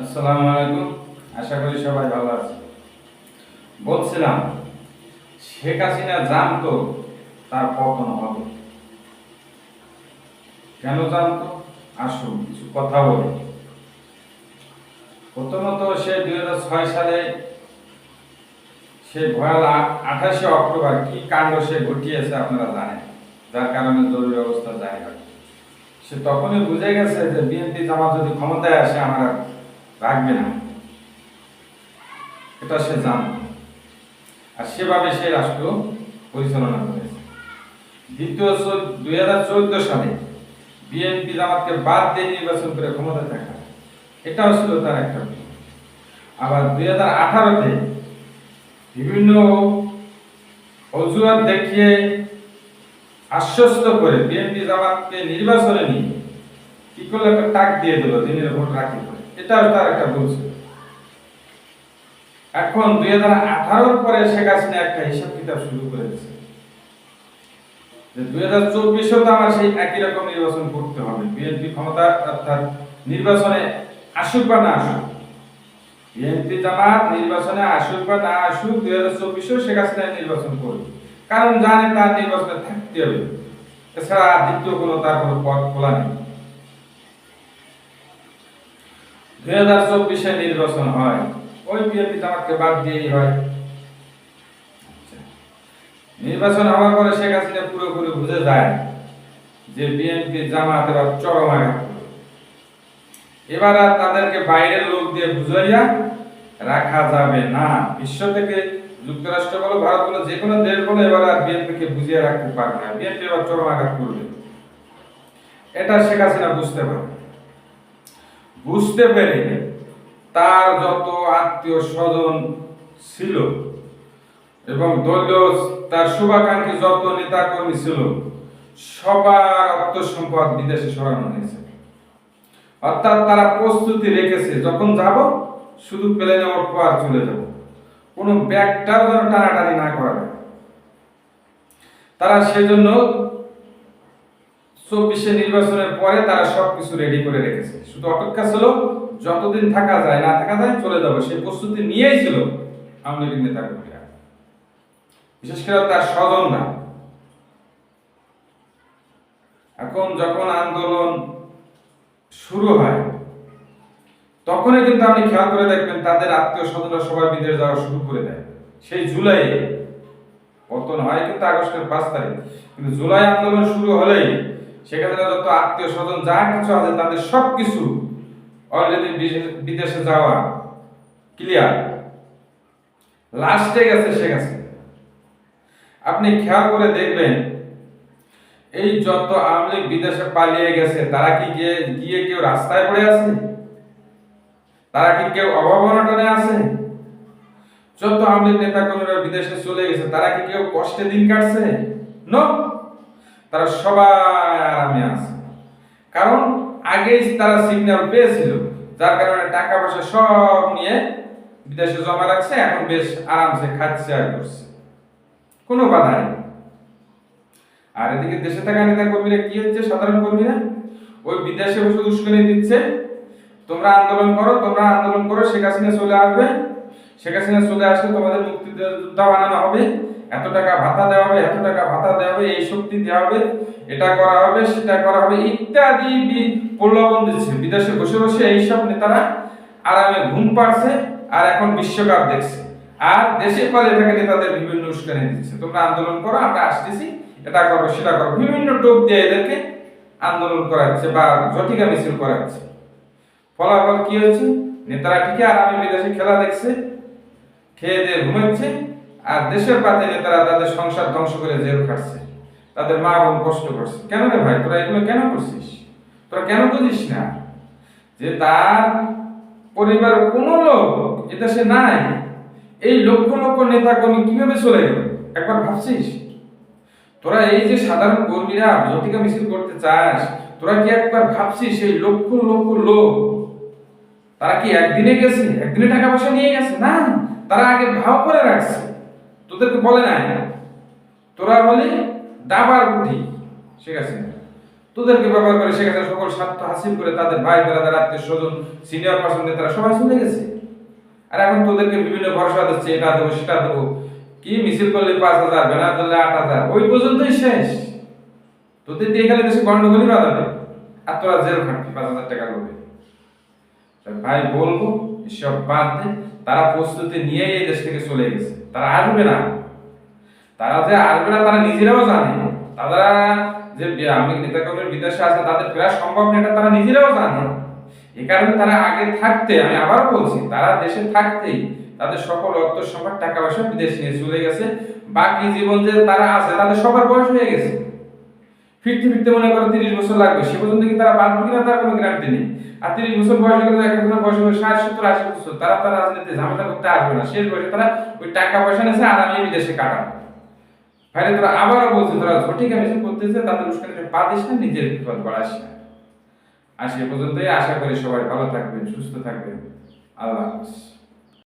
আসসালামু আলাইকুম। আশা করি সবাই ভালো আছে। বলছিলাম শেখ হাসিনা জানতো তার পতন হবে। কেন জানতো? আসুন কিছু কথা বলি। প্রথমত সে 2006 সালে সে ভয়াল 28শে অক্টোবর কি কাণ্ড সে ঘটিয়েছে আপনারা জানেন, যার কারণে জরুরি অবস্থা জারি হয়। সে তখনই বুঝে গেছে যে বিএনপি জামাত যদি ক্ষমতায় আসে আমরা রাখবে না, এটা সে জানত আর সেভাবে সে রাষ্ট্র পরিচালনা করেছে। দ্বিতীয় 2014 সালে বিএনপি জামাতকে বাদ দিয়ে নির্বাচন করে ক্ষমতায় থাকা, এটাও ছিল তার একটা ভুল। আবার 2018-তে বিভিন্ন অজুহাত দেখিয়ে আশ্বস্ত করে বিএনপি জামাতকে নির্বাচনে নিয়ে কি করলো, একটা তাক দিয়ে দিল দিনের ভোট রাখি করে, এটাও তার একটা ভুল ছিল। এখন 2018-র পরে শেখ হাসিনা একটা হিসাব কিতাব শুরু করেছে যে 2024-এও তো আমার সেই একই রকম নির্বাচন করতে হবে। বিএনপি ক্ষমতা অর্থাৎ নির্বাচনে আসুক বা না আসুক, বিএনপি জামাত নির্বাচনে আসুক বা না আসুক, 2024-এও শেখ হাসিনা নির্বাচন করবে, কারণ জানে তার নির্বাচনে থাকতে হবে, এছাড়া দ্বিতীয় কোনো তার কোনো পথ খোলা নেই। 2024-এ নির্বাচন হয়, ওই বিএনপি জামাতকে বাদ দিয়েই হয়। নির্বাচন হওয়ার পরে শেখ হাসিনা পুরোপুরি বুঝে যায় যে বিএনপি জামাত এবার চরম আঘাত করবে। এবার আর তাদেরকে বাইরের লোক দিয়ে বুঝাইয়া রাখা যাবে না। বিশ্ব থেকে যুক্তরাষ্ট্র বলো, ভারত বলো, যে কোনো দেশ বলো, এবার আর বিএনপিকে বুঝিয়ে রাখতে পারবে না। বিএনপি এবার চরম আঘাত করবে, এটা শেখ হাসিনা বুঝতে পেরে তার যত আত্মীয় স্বজন ছিল এবং দলীয় তার শুভাকাঙ্ক্ষী যত নেতা কর্মী ছিল, সবার অর্থ সম্পদ বিদেশে সরানো হয়েছে। অর্থাৎ তারা প্রস্তুতি রেখেছে, যখন যাব শুধু প্লেনে উঠবো আর চলে যাব, কোনো ব্যাগটাও যেন টানাটানি না করা যায়। তারা সেজন্য 24-এ নির্বাচনের পরে তারা সবকিছু রেডি করে রেখেছে, শুধু অপেক্ষা ছিল যতদিন থাকা যায়, না থাকা যায় চলে যাবো, সেই প্রস্তুতি নিয়েই ছিল আওয়ামী লীগ নেতা কর্মীরা, বিশেষ করে তার স্বজনরা। এখন যখন আন্দোলন শুরু হয় তখনই কিন্তু আপনি খেয়াল করে দেখবেন তাদের আত্মীয় স্বজনরা সবাই বিদেশ যাওয়া শুরু করে দেয়। সেই জুলাই পতন হয় কিন্তু আগস্টের 5 তারিখ, কিন্তু জুলাই আন্দোলন শুরু হলেই সেখানে যত আত্মীয় স্বজন যা কিছু আছে তাদের সবকিছু অলরেডি বিদেশে যাওয়া ক্লিয়ার, লাস্টে গেছে শেখ হাসিনা। আপনি খেয়াল করে দেখবেন এই যত আওয়ামী লীগ বিদেশে পালিয়ে গেছে, তারা কি গিয়ে কেউ রাস্তায় পড়ে আছে? তারা কি কেউ অভাব অনটনে আছে? যত আওয়ামী লীগ নেতা কর্মীরা বিদেশে চলে গেছে, তারা কি কেউ কষ্টে দিন কাটছে? নো, তারা সবাই আরামে আছে, কারণ আগেই তারা সিগন্যাল পেয়েছিল, যার কারণে টাকা পয়সা সব নিয়ে বিদেশে জমা রাখছে, এখন বেশ আরামসে খাচ্ছে আর করছে, কোনো বাধা নেই। আর এদিকে দেশে থাকা নেতা কর্মীরা কি হচ্ছে, সাধারণ কর্মীরা ওই বিদেশে বসে উস্কানি দিচ্ছে, তোমরা আন্দোলন করো, শেখ হাসিনা চলে আসবে, শেখ হাসিনা চলে আসলে তোমাদের মুক্তিযোদ্ধা বানানো হবে, এত টাকা ভাতা দেওয়া হবে, এত টাকা ভাতা দেওয়া হবে, এই শক্তি দেওয়া হবে, এটা করা হবে, সেটা করা হবে ইত্যাদি প্রলোভন দিচ্ছে। বিদেশে বসে বসে এইসব নেতারা আরামে ঘুম পাড়ছে আর এখন বিশ্বকাপ দেখছে, আর দেশে পালিয়ে থাকা নেতাদের বিভিন্ন উস্কানি দিচ্ছে, তোমরা আন্দোলন করো, আমরা আসতেছি, এটা করো সেটা করো, বিভিন্ন টোপ দিয়ে এদেরকে আন্দোলন করাচ্ছে বা জটিকা মিছিল করাচ্ছে। ফলাফল কি হচ্ছে, নেতারা ঠিকই আরামে বিদেশে খেলা দেখছে, খেয়ে দিয়ে ঘুমাচ্ছে, আর দেশের পাতে নেতারা তাদের সংসার ধ্বংস করে জেল খাটছে, তাদের মা বোন কষ্ট করছে। কেন রে ভাই, তোরা এগুলো কেন করছিস? তোরা কেন বুঝিস না যে তার পরিবার কোনো লোক এদেশে নাই? এই লক্ষ লক্ষ নেতা কর্মী কিভাবে চলে গেল একবার ভাবছিস? তোরা এই যে সাধারণ কর্মীরা জটিকা মিছিল করতে চাস, তোরা কি একবার ভাবছিস এই লক্ষ লক্ষ লোক তারা কি একদিনে গেছে, একদিনে টাকা পয়সা নিয়ে গেছে? না, তারা আগে ভাও করে রাখছে, তোদেরকে বলে নাই। তোরা বলে দাবার গুটি, ঠিক আছে, তোদেরকে ব্যবহার করে সেখানে সকল স্বার্থ হাসিল করে তাদের ভাই বেড়াদার আত্মীয় স্বজন সিনিয়র পার্সন নেতারা সবাই চলে গেছে। আর এখন তোদেরকে বিভিন্ন ভরসা দিচ্ছে, এটা দেবো সেটা দেবো, কি মিছিল করলে 5,000, ব্যানার ধরলে 8,000, ওই পর্যন্তই শেষ। তোদের দিয়ে এখানে দেশে গন্ডগোলই বাঁধাবে, আর তোরা জেল খাটবি 5,000 টাকা লোভে। ভাই বলবো এসব বাদ দে, তারা প্রস্তুতি নিয়ে এই দেশ থেকে চলে গেছে, তারা আসবে না। তারা যে আসবে না তারা নিজেরাও জানে। তারা যে আমি নেতাকর্মীর বিদেশে আছে তাদের ফেরা সম্ভব না, এটা তারা নিজেরাও জানে। এই কারণে তারা আগে থাকতে, আমি আবারও বলছি, তারা দেশে থাকতেই তাদের সকল অর্থ সম্পদ টাকা পয়সা বিদেশ নিয়ে চলে গেছে। বাকি জীবন যে তারা আছে তাদের সবার বয়স হয়ে গেছে, ফিরতে ফিরতে মনে করো 30 বছর লাগবে, সে পর্যন্ত কি তারা বাঁচবে কিনা তার কোনো গ্যারান্টি নেই। আর 30 বছর বয়স হয়ে গেলে একজনের বয়স হবে 60, 70, 80 বছর, তারা তার রাজনীতিতে ঝামেলা করতে আসবে না। শেষ বয়সে তারা ওই টাকা পয়সা নিয়েছে আরামে বিদেশে কাটাবে। ভাইরে তোরা আবারও বলছি, তোরা ঝটিকা মিছিল করতেছে, তাদের উস্কানিতে পা দিস না, নিজের বিপদ বাড়াস না। আর সে পর্যন্তই আশা করি সবাই ভালো থাকবেন, সুস্থ থাকবেন। আল্লাহ হাফেজ।